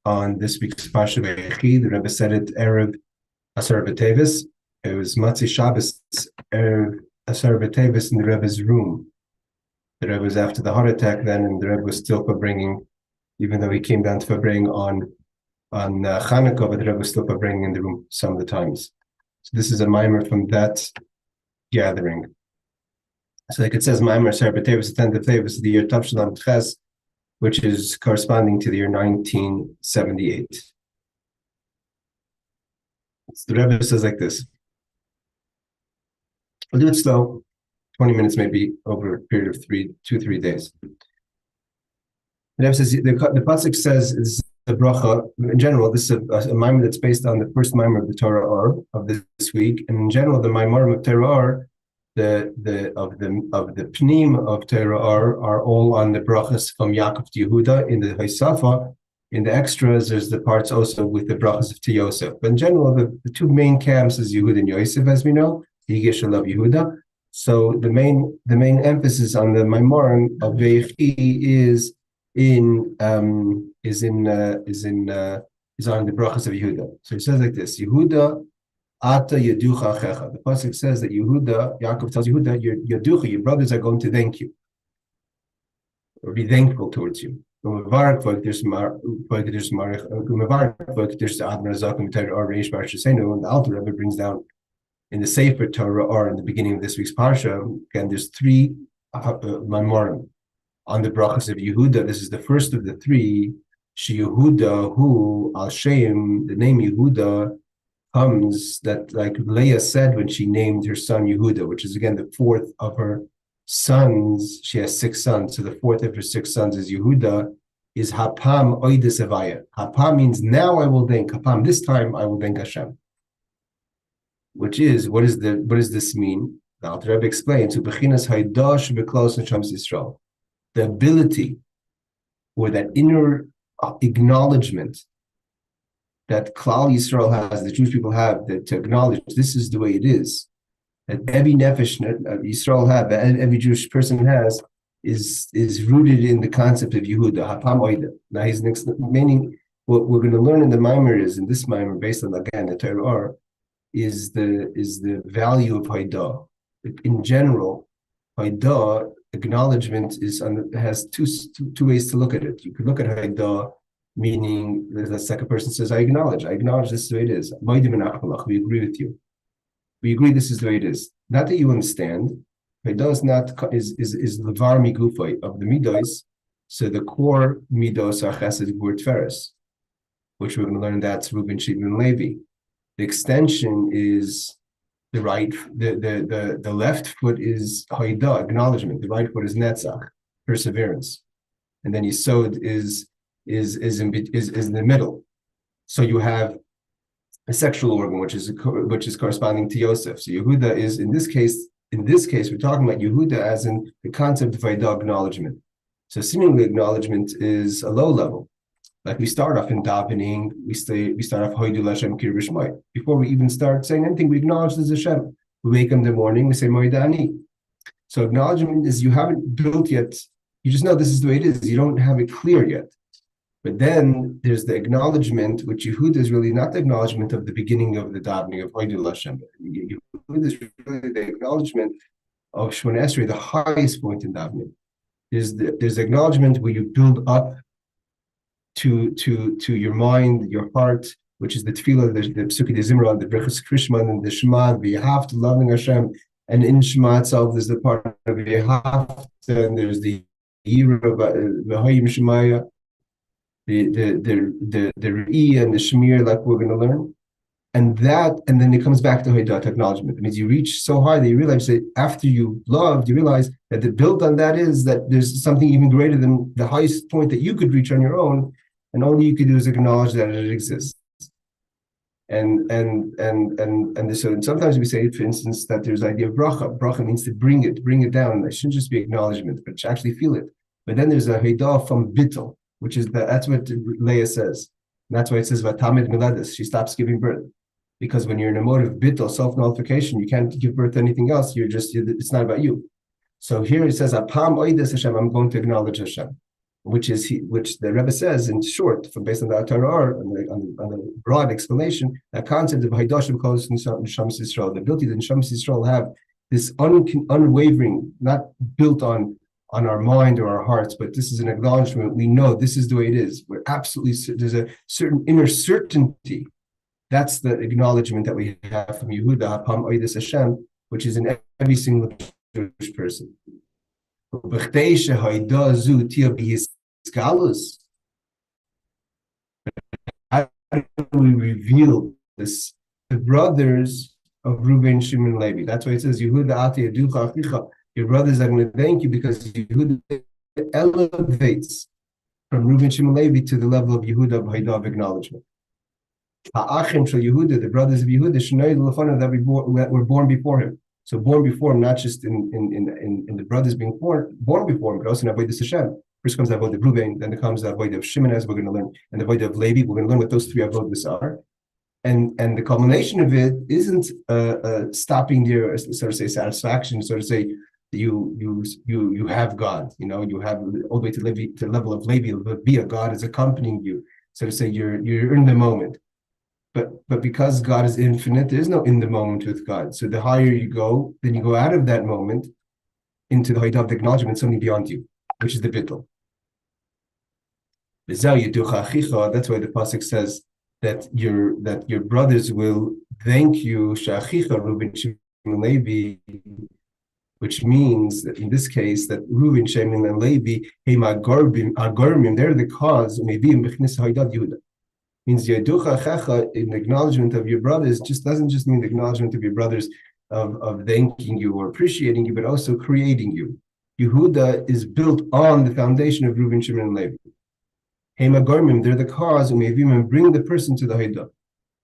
on this week's Parsha Vayechi. The Rebbe said it Erev Asar Teves. It was Matzi Shabbos Erev Asar Teves in the Rebbe's room. The Rebbe was after the heart attack then, and the Rebbe was still bringing, even though he came down to bring on Chanukah, but the Rebbe was still bringing in the room some of the times. So this is a Maamar from that gathering. So like it says, Maamar Asar Teves, the 10th of Teves, the year Tavshalam Ches, which is corresponding to the year 1978. So the Rebbe says like this. I'll do it slow, 20 minutes maybe over a period of 2-3 days. The Rebbe says, the pasuk says, this is a bracha. In general, this is a Maamar that's based on the first Maamar of the Torah Or of this week. And in general, the Maamar of Torah Or, of the pnim of Torah are all on the brachas from Yaakov to Yehudah. In the Haisafa, in the extras, there's the parts also with the brachas of Yosef. But in general, the two main camps is Yehudah and Yosef, as we know. Yigish love Yehudah. So the main emphasis on the Maamar of Vayechi is on the brachas of Yehudah. So it says like this: Yehudah Atah Yoducha. The pasuk says that Yaakov tells Yehudah, your brothers are going to thank you, or be thankful towards you. And the Alter Rebbe brings down in the Sefer Torah or in the beginning of this week's parsha. Again, there's 3 Maamarim on the brachas of Yehudah. This is the first of the 3. Yehudah, who al Shem, the name Yehudah comes that, like Leah said when she named her son Yehudah, which is again the 4th of her sons. She has 6 sons, so the 4th of her 6 sons is Yehudah. Is Hapam Oides Avaya. Hapam means now I will thank. Hapam, this time I will thank Hashem. Which is what does this mean? Now the Rebbe explains to Bechinas Haydash Beklos and Shams Yisrael, the ability or that inner acknowledgement that Klal Yisrael has, the Jewish people have, that to acknowledge this is the way it is, that every nefesh Yisrael have, that every Jewish person has, is rooted in the concept of Yehudah, Hapam Oida. Now his next meaning, what we're going to learn in the Maamar is, in this Maamar, based on again the Torah, is the value of Hoda'ah. In general, Hoda'ah, acknowledgement, has two ways to look at it. You could look at Hoda'ah, meaning the second person says, I acknowledge this is the way it is. We agree with you. We agree this is the way it is. Not that you understand. Hoda'ah is levar migufay of the midos. So the core midos are chesed, gur, tferes, which we're going to learn that's Reuben, Shimon, Levi. The extension is the right. The left foot is Hoda'ah, acknowledgement. The right foot is netzach, perseverance, and then Yisod is in the middle. So you have a sexual organ, which is corresponding to Yosef. So Yehudah is in this case we're talking about Yehudah as in the concept of Hoda'ah, acknowledgement. So seemingly acknowledgement is a low level. Like we start off in davening, we start off Hoidu Lashem Kir B'Shmai. Before we even start saying anything, we acknowledge there's Hashem. We wake up in the morning, we say Moedani. So acknowledgement is you haven't built yet. You just know this is the way it is. You don't have it clear yet. But then there's the acknowledgement, which Yehudah is really not the acknowledgement of the beginning of the davening of Hoidu Lashem. Yehudah is really the acknowledgement of Shemona Esrei, the highest point in davening. There's acknowledgement where you build up to your mind, your heart, which is the tefillah, the psuki de Zimra, the brechas Krishman, and the Shema, v'yehavta, loving Hashem, and in Shema itself, there's the part of v'yehavta, and there's the yira, v'hayim shemaya, the re'i and the shemir, like we're going to learn, and then it comes back to Hoda'ah, acknowledgement. It means you reach so high that you realize that after you loved, you realize that the build on that is that there's something even greater than the highest point that you could reach on your own. And all you could do is acknowledge that it exists. And sometimes we say, for instance, that there's the idea of bracha. Bracha means to bring it down. It shouldn't just be acknowledgement, but to actually feel it. But then there's a Hoda'ah from bittul, which is that's what Leah says. And that's why it says Vatamid Miladis. She stops giving birth. Because when you're in a mode of bittul, self-nullification, you can't give birth to anything else. It's not about you. So here it says, Apam oides Hashem, I'm going to acknowledge Hashem. which the Rebbe says in short, from based on the Torah, on the broad explanation, that concept of Haidoshim calls Neshama Yisrael, the ability that Neshama Yisrael have this unwavering, not built on our mind or our hearts, but this is an acknowledgement. We know this is the way it is. We're absolutely, there's a certain inner certainty. That's the acknowledgement that we have from Yehudah Atah Hashem, which is in every single Jewish person. How do we reveal this? The brothers of Reuben, Shimon, and Levi. That's why it says, Yehudah Atah Yoducha, your brothers are going to thank you because Yehudah elevates from Reuben, Shimon, Levi to the level of Yehudah, of Hoda'ah, of acknowledgement. Ha'achim shel Yehudah, the brothers of Yehudah, that were born before him. So born before him, not just in the brothers being born before him, but also in Avodah Hashem. First comes the Avodah of Reuben, then comes the Avodah of Shimon, as we're going to learn, and the Avodah of Levi. We're going to learn what those three Avodas are. And the culmination of it isn't stopping there, sort of say satisfaction, sort of say you have God, you have all the way to Levi, to the level of Levi, via God is accompanying you. So to say you're in the moment. But because God is infinite, there is no in the moment with God. So the higher you go, then you go out of that moment into the Hoda'ah of acknowledgement, something beyond you, which is the bittul. That's why the pasuk says that your brothers will thank you, Sha'achicha, Reuben, Shimon, Levi, which means that in this case that Reuben, Shimon, and Levi, they're the cause, maybe in Bechnis Hoda'ah Yehudah. Means Yehudah Atah, in acknowledgement of your brothers, doesn't just mean the acknowledgement of your brothers of thanking you or appreciating you, but also creating you. Yehudah is built on the foundation of Reuben, Shimon, and Levi. Hema Gormim, they're the cause, and bring the person to the Hoda'ah.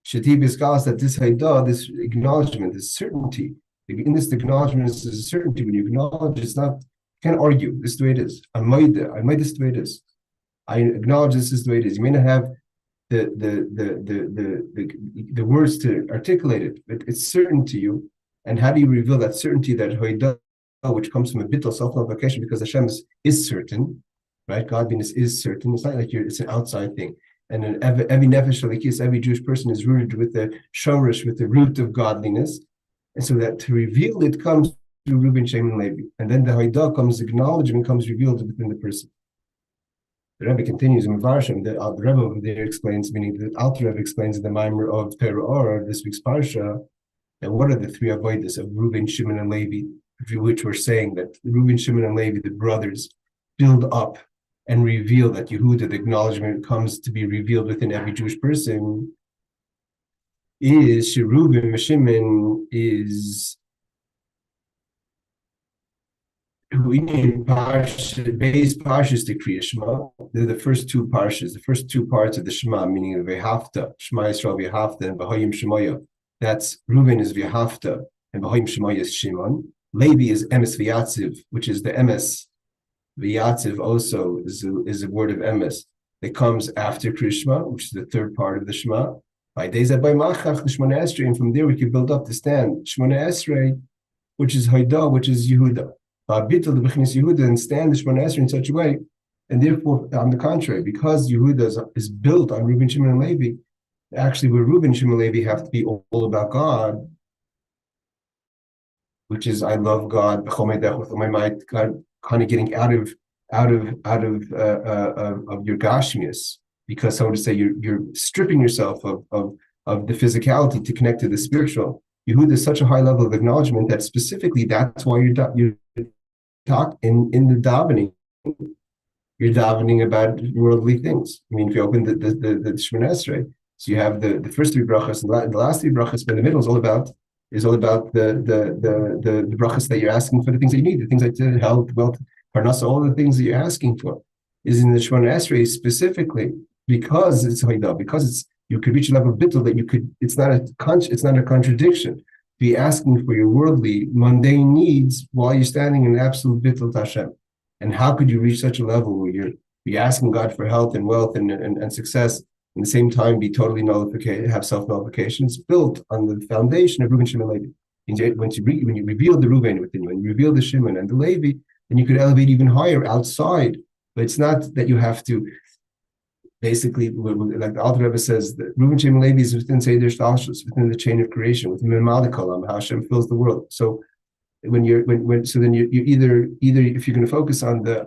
Shati Biskalas, that this Hoda'ah, this acknowledgement, this certainty, in this acknowledgement is a certainty. When you acknowledge, it's not, you can't argue, this is the way it is. I made this the way it is. I acknowledge this is the way it is. You may not have the words to articulate it, but it's certain to you. And how do you reveal that certainty, that Hoda'ah, which comes from a bittul self-nullification, because Hashem is certain, right? Godliness is certain. It's not like it's an outside thing. And every nefesh alikis, every Jewish person is rooted with the shorish, with the root of godliness. And so that to reveal it comes through Reuben, Shimon, and Levi. And then the Hoda'ah comes, acknowledgement comes revealed within the person. The Rebbe continues in Varshim, the Rebbe over there explains, meaning the Alter Rebbe explains in the Maamar of Terah, this week's Parsha, that what are the three avodas of Reuben, Shimon, and Levi, through which we're saying that Reuben, Shimon, and Levi, the brothers, build up and reveal that Yehudah, the acknowledgement, comes to be revealed within every Jewish person, is Reuben, Shimon is base parshas to Kriya Shema. They're the first two parshas, the first two parts of the Shema, meaning of V'hafta, Shema Yisrael V'hafta, and V'hayim Shemaya. That's Reuben is V'hafta, and V'hayim Shemaya is Shimon. Levi is Emes V'yatziv, which is the Emes. V'yatziv also is a word of Emes that comes after Kriya Shema, which is the third part of the Shema. By days by Machach, the Shemona Esrei, and from there we can build up the stand. Shemona Esrei, which is Hoda'ah, which is Yehudah. Bittul the Bechnis Yehudah, and stand the Shemona Esrei in such a way, and therefore, on the contrary, because Yehudah is built on Reuben, Shimon, and Levi, actually, where Reuben, Shimon, and Levi have to be all about God, which is I love God, with all my might, God, kind of getting out of your gashmius, because so to say you're stripping yourself of the physicality to connect to the spiritual. Yehudah is such a high level of acknowledgement that specifically that's why you talk in the davening. You're davening about worldly things. I mean, if you open the Shemona Esrei, so you have the first three brachas and the last three brachas, but in the middle is all about the brachas that you're asking for, the things that you need, the things like health, wealth, parnasa, all the things that you're asking for is in the Shemona Esrei specifically, because it's Hoda'ah, because you could reach a level of bittul that you could. It's not a contradiction. Be asking for your worldly, mundane needs while you're standing in absolute bittul to Hashem. And how could you reach such a level where you're asking God for health and wealth and success, and at the same time be totally nullified, have self-nullification? It's built on the foundation of Reuben, Shimon, and Levi. When you reveal the Reuben within you, and you reveal the Shimon and the Levi, then you could elevate even higher outside But it's not that you have to basically, like the Alter Rebbe says, that Reuben, Shimon, Levi is within Seder Shtalshus, within the chain of creation, within Mimali Kolam, how Hashem fills the world. So when so then you either if you're going to focus on the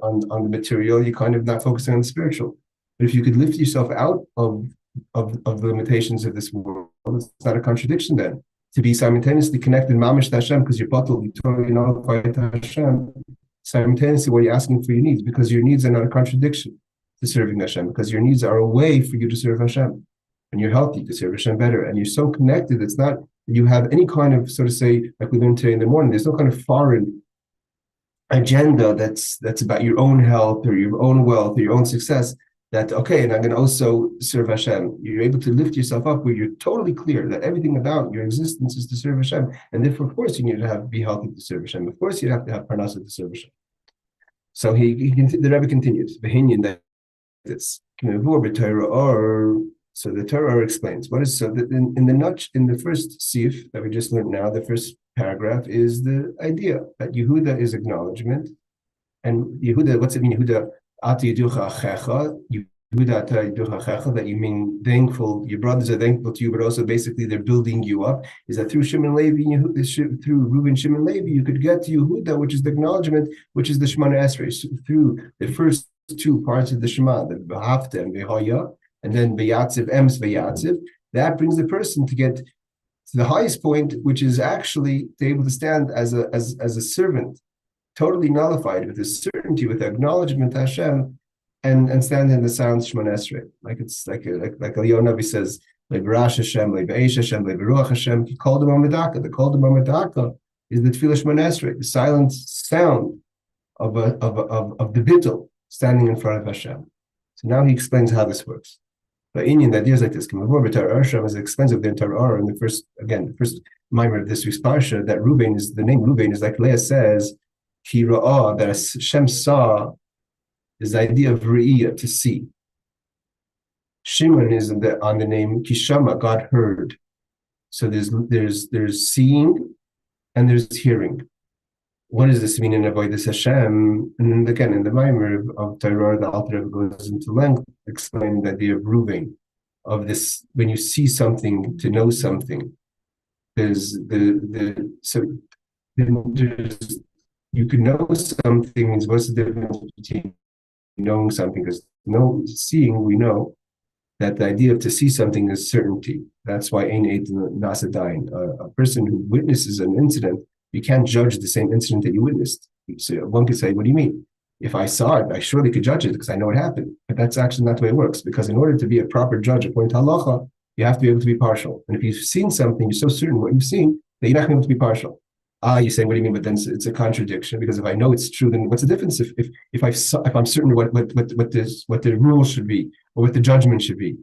material, you're kind of not focusing on the spiritual. But if you could lift yourself out of the limitations of this world, it's not a contradiction then to be simultaneously connected mamish to Hashem, because you're bottled, you totally nullified to Hashem simultaneously while you're asking for your needs, because your needs are not a contradiction to serving Hashem, because your needs are a way for you to serve Hashem, and you're healthy to serve Hashem better, and you're so connected. It's not you have any kind of, so to say, like we learned today in the morning, there's no kind of foreign agenda that's about your own health or your own wealth or your own success, that, okay, and I'm going to also serve Hashem. You're able to lift yourself up where you're totally clear that everything about your existence is to serve Hashem. And therefore, of course, you need to be healthy to serve Hashem. Of course, you have to have parnassa to serve Hashem. So the Rebbe continues, that this, so the Torah explains what is, so that in the first sif that we just learned now, the first paragraph is the idea that Yehudah is acknowledgement. And Yehudah, what's it mean? Yehudah Atah Yoducha, Yehudah Atah Yoducha, that you mean thankful, your brothers are thankful to you, but also basically they're building you up. Is that through Shimon Levi, through Reuben Shimon Levi, you could get to Yehudah, which is the acknowledgement, which is the Shemana Esrei, through the first two parts of the Shema, the V'hafta and V'haya, and then V'yatziv, Ems V'yatziv. That brings the person to get to the highest point, which is actually to be able to stand as a servant, totally nullified with a certainty, with acknowledgement to Hashem, and stand in the sound Shemana Esrei. Like it's like Eliyahu Navi says, like B'rash Hashem, like B'eish Hashem, like B'ruach Hashem. He called him Amadaka. The called him Amadaka is the Tefillah Shemana Esrei, the silent sound of the bittul standing in front of Hashem. So now he explains how this works. But Indian, the idea is like this: as expensive the entire Torah. And the first Maamar of this week's parsha, that Reuben is the name. Reuben is like Leah says, Ki Ra'ah, that Hashem saw, is the idea of Re'iyah, to see. Shimon is on the name Kishama, God heard. So there's seeing and there's hearing. What does this mean in Avodah Hashem? And then again, in the Maamar of Torah, the Alter Rebbe goes into length explaining the idea of Reuven, of this, when you see something, to know something. There's you can know something means what's the difference between knowing something? Because seeing, we know that the idea of to see something is certainty. That's why Ein Eid Nasadain, a person who witnesses an incident, you can't judge the same incident that you witnessed. So one could say, what do you mean? If I saw it, I surely could judge it because I know it happened. But that's actually not the way it works, because in order to be a proper judge according to halacha, you have to be able to be partial. And if you've seen something, you're so certain what you've seen that you're not going to be able to be partial. You say, what do you mean? But then it's a contradiction, because if I know it's true, then what's the difference if I'm certain what the rule should be or what the judgment should be?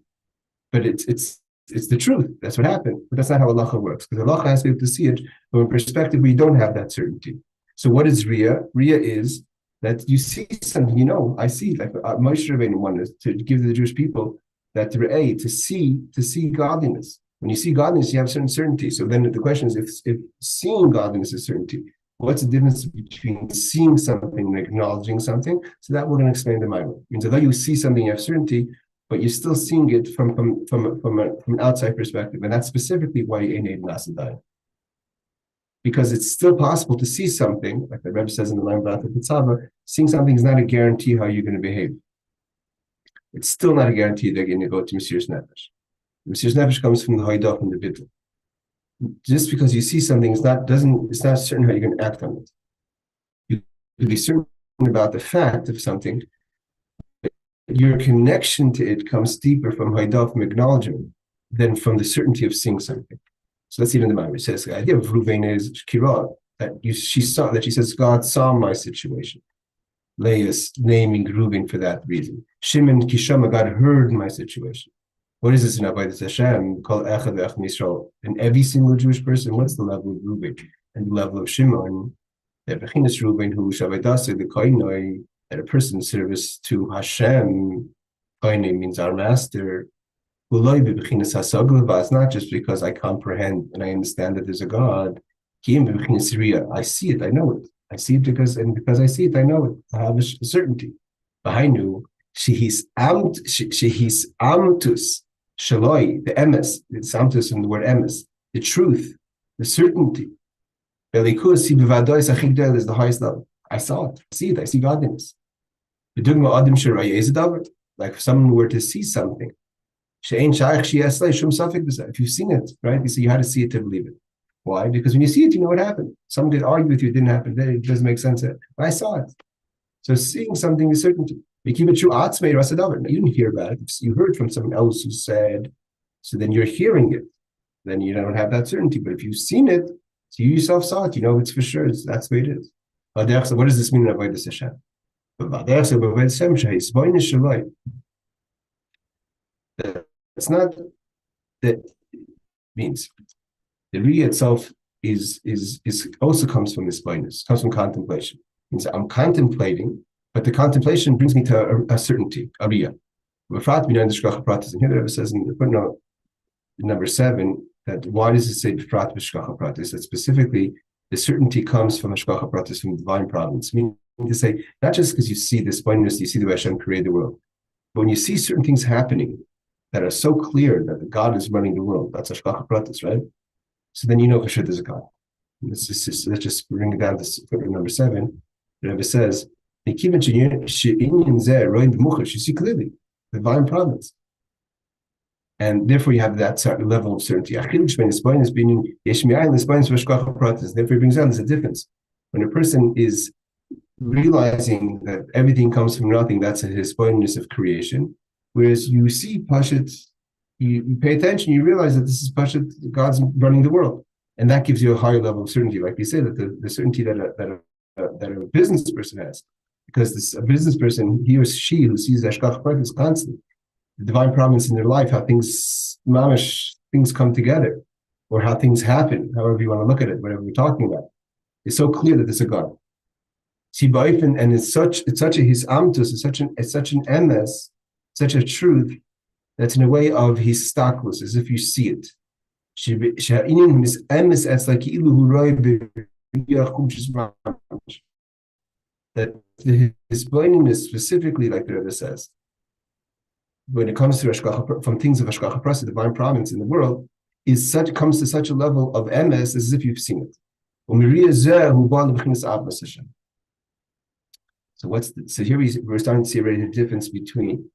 But it's the truth. That's what happened. But that's not how halacha works, because halacha has to be able to see it from a perspective where you don't have that certainty. So what is Riyah? Riyah is that you see something, I see, like Moshe Rabbeinu wanted to give to the Jewish people that to see godliness. When you see godliness, you have certain certainty. So then the question is, if seeing godliness is certainty, what's the difference between seeing something and acknowledging something? So that we're going to explain the Maamar. It means although you see something, you have certainty, but you're still seeing it from an outside perspective. And that's specifically why you ain't Nasadai. Because it's still possible to see something, like the Rebbe says in the line about the Pitzava, seeing something is not a guarantee how you're going to behave. It's still not a guarantee they're going to go to Mesiras Nefesh. Mesiras Nefesh comes from the Hoda'ah and the bittul. Just because you see something, it's not certain how you're going to act on it. You can be certain about the fact of something. Your connection to it comes deeper from Hoda'ah, from acknowledgement, than from the certainty of seeing something. So let's see it in the Maamar. It says the idea of Reuven is Kirah, she says God saw my situation. Leah's naming Reuven for that reason. Shimon Kishama, God heard my situation. What is this in Avodah Hashem? Called Echad Ech Yisrael. And every single Jewish person, what's the level of Reuven and the level of Shimon? That Bechinas Reuven who Shavadase the Koinoi, that a person's service to Hashem, Koinoi means our master. It's not just because I comprehend and I understand that there's a God. I see it, I know it. I see it because I see it, I know it. I have a certainty. Behainu, shehis amtus shaloi, the emes, it's amtus in the word emes, the truth, the certainty. Belikus sibivadois achigdel is the highest level. I saw it, I see godliness. Like if someone were to see something, if you've seen it, right? You see, you had to see it to believe it. Why? Because when you see it, you know what happened. Someone did argue with you, it didn't happen. It doesn't make sense. But I saw it. So seeing something is certainty. You keep it true. You didn't hear about it. You heard from someone else who said, so then you're hearing it. Then you don't have that certainty. But if you've seen it, so you yourself saw it, you know it's for sure. That's the way it is. So what does this mean in Avodah Hashem? It's not that means the Riyah itself is also comes from this blindness, comes from contemplation. It means I'm contemplating, but the contemplation brings me to a certainty, a Riyah. And here the Rebbe says in the footnote number 7 that why does it say B'frat b'shkacha pratis? That specifically the certainty comes from Hashkacha pratis, from divine providence. Meaning to say, not just because you see this blindness, you see the way Hashem created the world, but when you see certain things happening that are so clear that God is running the world, that's Hashkacha pratis, right? So then you know for sure there's a God. Let's just bring it down to footnote number 7. The Rebbe says, you see clearly the divine providence. And therefore, you have that certain level of certainty. Therefore, he brings out there's a difference. When a person is realizing that everything comes from nothing, that's his blindness of creation. Whereas you see Pashut, you pay attention, you realize that this is Pashut, God's running the world. And that gives you a higher level of certainty. Like you say, that the certainty that a business person has. Because a business person, he or she who sees Hashkacha Pratis constantly, the divine providence in their life, how things come together, or how things happen, however you want to look at it, whatever we're talking about. It's so clear that there's a God. And it's such a hisamtus, it's such an emes, such a truth that's in a way of his staklus, as if you see it. That his blindness specifically, like the Rebbe says, when it comes to Hashkacha, from things of Hashkacha Prasa, divine providence in the world, comes to such a level of emes as if you've seen it. So here we're starting to see already the difference between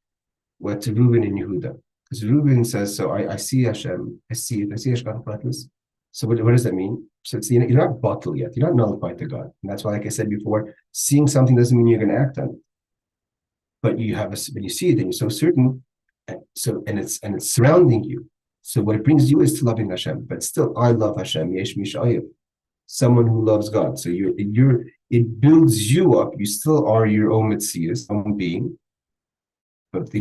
what Reuben and Yehudah. Because Reuben says, so I see Hashem, I see Hashkacha Pratis. So what does that mean? So you're not bottled yet, you're not nullified to God. And that's why, like I said before, seeing something doesn't mean you're going to act on it. But when you see it, then you're so certain, and it's surrounding you. So what it brings you is to loving Hashem. But still, I love Hashem. Yesh mishayev, someone who loves God. So it builds you up. You still are your own metzius, own being, but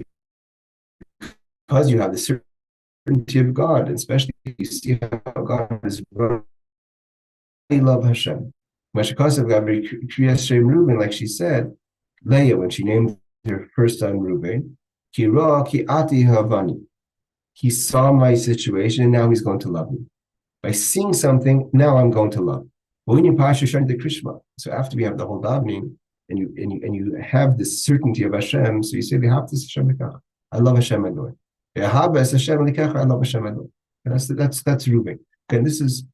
because you have the certainty of God, and especially you see how God is running. I love Hashem. Like she said, Leah, when she named her first son Reuben, he saw my situation, and now he's going to love me. By seeing something, now I'm going to love. So after we have the whole davening, and you have this certainty of Hashem, so you say, I love Hashem Ador. I love Hashem Ador. That's Reuben. And this is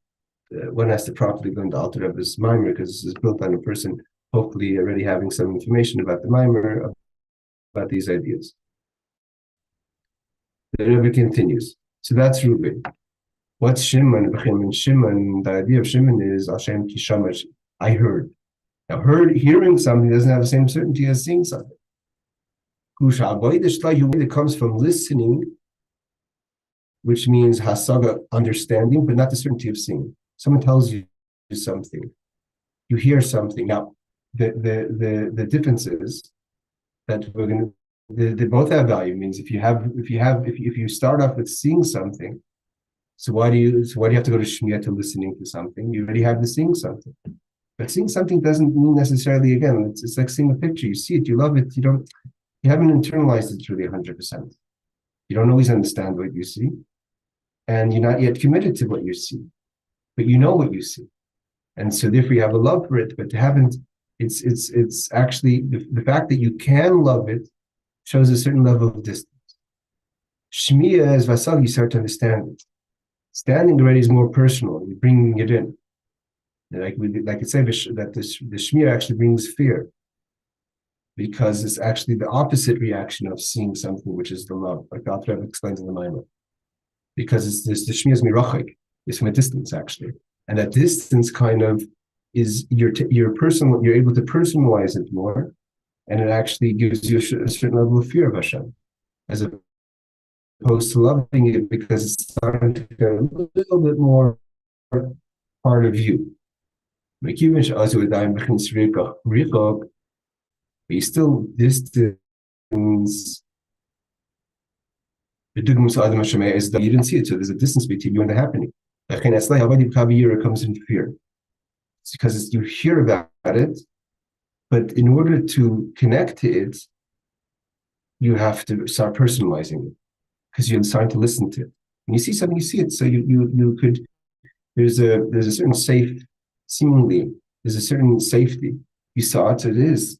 one has to properly learn the Alter Rebbe's Maamar, because this is built on a person hopefully already having some information about the Maamar, about these ideas. The Rebbe continues. So that's Reuben. What's Shimon? And Shimon, the idea of Shimon is Hashem Kishamash. I heard. Now, hearing something doesn't have the same certainty as seeing something. It comes from listening, which means hasaga, understanding, but not the certainty of seeing. Someone tells you something, you hear something. Now, the difference is that they both have value. It means if you start off with seeing something, so why do you have to go to Shmiyah to listening to something? You already have the seeing something. But seeing something doesn't mean necessarily, again, it's like seeing a picture. You see it, you love it, you haven't internalized it really 100%. You don't always understand what you see, and you're not yet committed to what you see, but you know what you see. And so therefore you have a love for it, but you haven't It's actually the fact that you can love it shows a certain level of distance. Shmiya is vasal, you start to understand it. Standing already is more personal. You're bringing it in. Like it said, that the shmiya actually brings fear, because it's actually the opposite reaction of seeing something, which is the love, like the Rebbe explains in the Maamar. Because it's this, the shmiya is mirachik, it's from a distance actually, and that distance kind of is your personal. You're able to personalize it more, and it actually gives you a certain level of fear of Hashem, as opposed to loving it because it's starting to get a little bit more part of you. But you still distance. You didn't see it, so there's a distance between you and the happening. Comes in fear. It's because you hear about it, but in order to connect to it, you have to start personalizing it, because you're starting to listen to it. When you see something, you see it. So you could. There's a certain seemingly there's a certain safety. You saw it, so it is.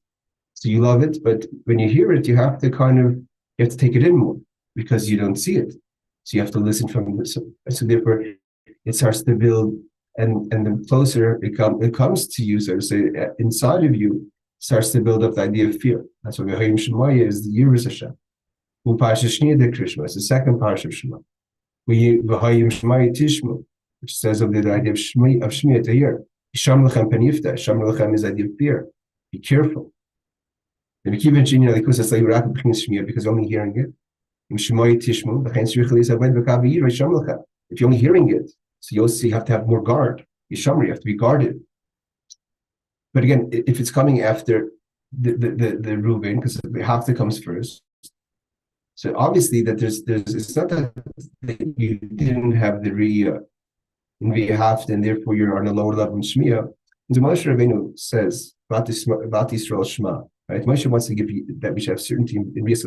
So you love it, but when you hear it, you have to take it in more, because you don't see it. So you have to listen from this. So therefore, it starts to build, and the closer it comes to you, so to say, inside of you, starts to build up the idea of fear. That's why V'hayim Shemaya is the Yiras Hashem. U'Parsha Shniya de Krishma, it's the second parsha of Shema. V'hayim Shemaya Tishma, which says of the idea of Shmiya to hear. Sham Lechem Panifta, Sham Lechem is the idea of fear. Be careful. Because you're only hearing it. If you're only hearing it, so you have to have more guard. You have to be guarded. But again, if it's coming after the Reuben, because the Hafta comes first, so obviously that there's it's not that you didn't have the Riyah in the Hafta, and therefore you're on a lower level in Shmiya. The Moshe Rabbeinu says about Yisrael Shema. Right? Moshe wants to give you that we should have certainty in Riyas,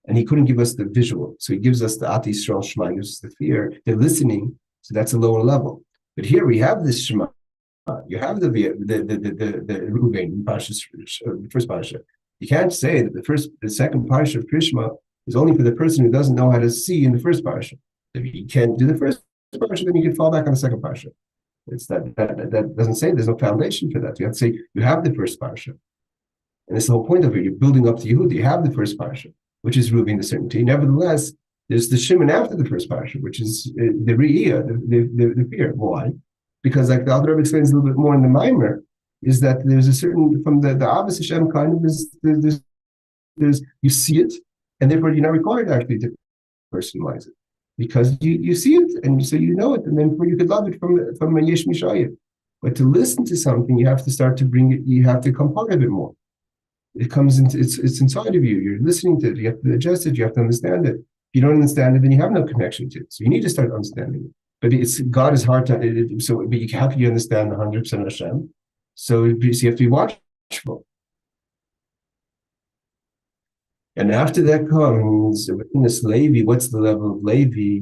and he couldn't give us the visual, so he gives us the Atah Yisrael Shema, he gives us the fear, the listening. So that's a lower level. But here we have this Shema. You have the Reuben the first parsha. You can't say that the second parsha of Krishma is only for the person who doesn't know how to see in the first parsha. If you can't do the first parsha, then you can fall back on the second parsha. It's that doesn't say, there's no foundation for that. You have to say you have the first parsha, and it's the whole point of it. You're building up to Yehudah. You have the first parsha, which is Reuben the certainty. Nevertheless, there's the Shimon after the first parsha, which is the Re'iyah, the fear. Why? Because, like the Alter Rebbe explains a little bit more in the Maamar, is that there's a certain, from the Abbas Hashem kind of, there's you see it, and therefore you're not required actually to personalize it, because you see it, and so you know it, and then you could love it from a Yesh Mishayah. But to listen to something, you have to start to bring it, you have to come part of it more. It comes into, it's inside of you. You're listening to it, you have to adjust it, you have to understand it. If you don't understand it, then you have no connection to it. So you need to start understanding it. But God is hard to, but how can you understand 100% Hashem? So you have to be watchful. And after that comes, within this Levi, what's the level of Levi?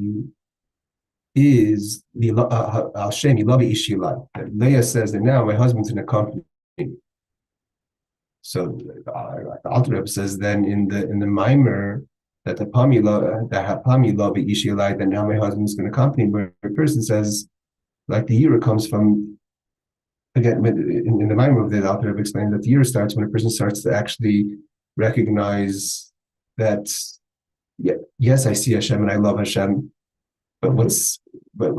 Is the Hashem, Yilavi Ishilai. Leah says that now my husband's in a company. So the Alter Rebbe says then in the Maamar, that the Hapami Lavi Ishilai, that now my husband's going to accompany me. Where a person says, like the Yira comes from, again, in the Maamar of the Alter Rebbe explained that the Yira starts when a person starts to actually recognize that, yes, I see Hashem and I love Hashem, but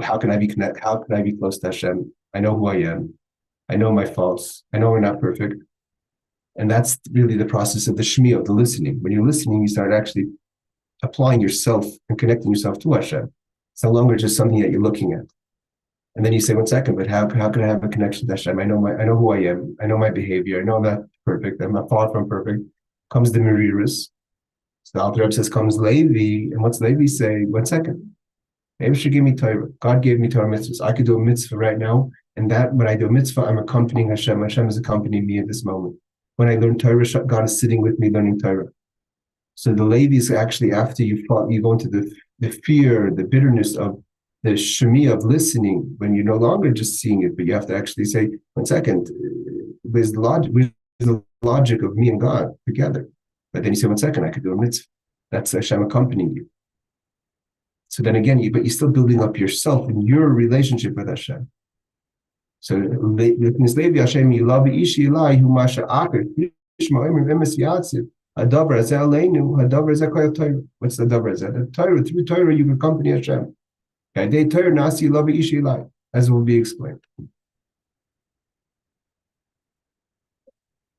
how can I be connected? How can I be close to Hashem? I know who I am. I know my faults. I know we're not perfect. And that's really the process of the Shmiya, of the listening. When you're listening, you start actually applying yourself and connecting yourself to Hashem. It's no longer just something that you're looking at. And then you say, 1 second, but how can I have a connection to Hashem? I know who I am. I know my behavior. I know I'm not perfect. I'm not far from perfect. Comes the Meriris. So the Alter Rebbe says, comes Levi. And what's Levi say? 1 second. Maybe should give me Torah. God gave me Torah mitzvahs. I could do a mitzvah right now. And that when I do a mitzvah, I'm accompanying Hashem. Hashem is accompanying me at this moment. When I learn Torah, God is sitting with me learning Torah. So the Levi is actually after you go into the fear, the bitterness of the Shemi of listening, when you're no longer just seeing it, but you have to actually say, 1 second, logic of me and God together. But then you say, 1 second, I could do a mitzvah. That's Hashem accompanying you. So then again, but you're still building up yourself in your relationship with Hashem. So what's the davar? The Torah, through Torah you accompany Hashem. As will be explained.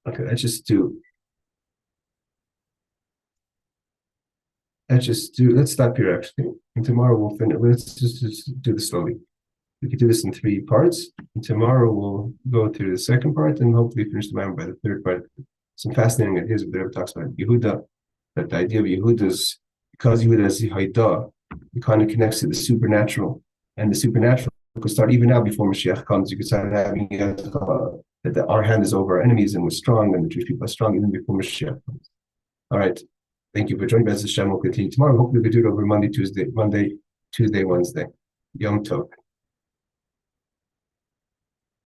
Okay, let's stop here actually. And tomorrow we'll finish. Let's just do this slowly. We could do this in 3 parts. And tomorrow we'll go through the second part and hopefully finish the Maamar by the third part. Some fascinating ideas that the Rebbe talks about Yehudah, that the idea of Yehudah is, because Yehudah is the Hoda'ah, it kind of connects to the supernatural. And the supernatural could start even now before Mashiach comes. You could start having that our hand is over our enemies and we're strong and the Jewish people are strong even before Mashiach comes. All right. Thank you for joining us. Hashem will continue tomorrow. Hopefully we can do it over Monday, Tuesday, Wednesday. Yom Tov.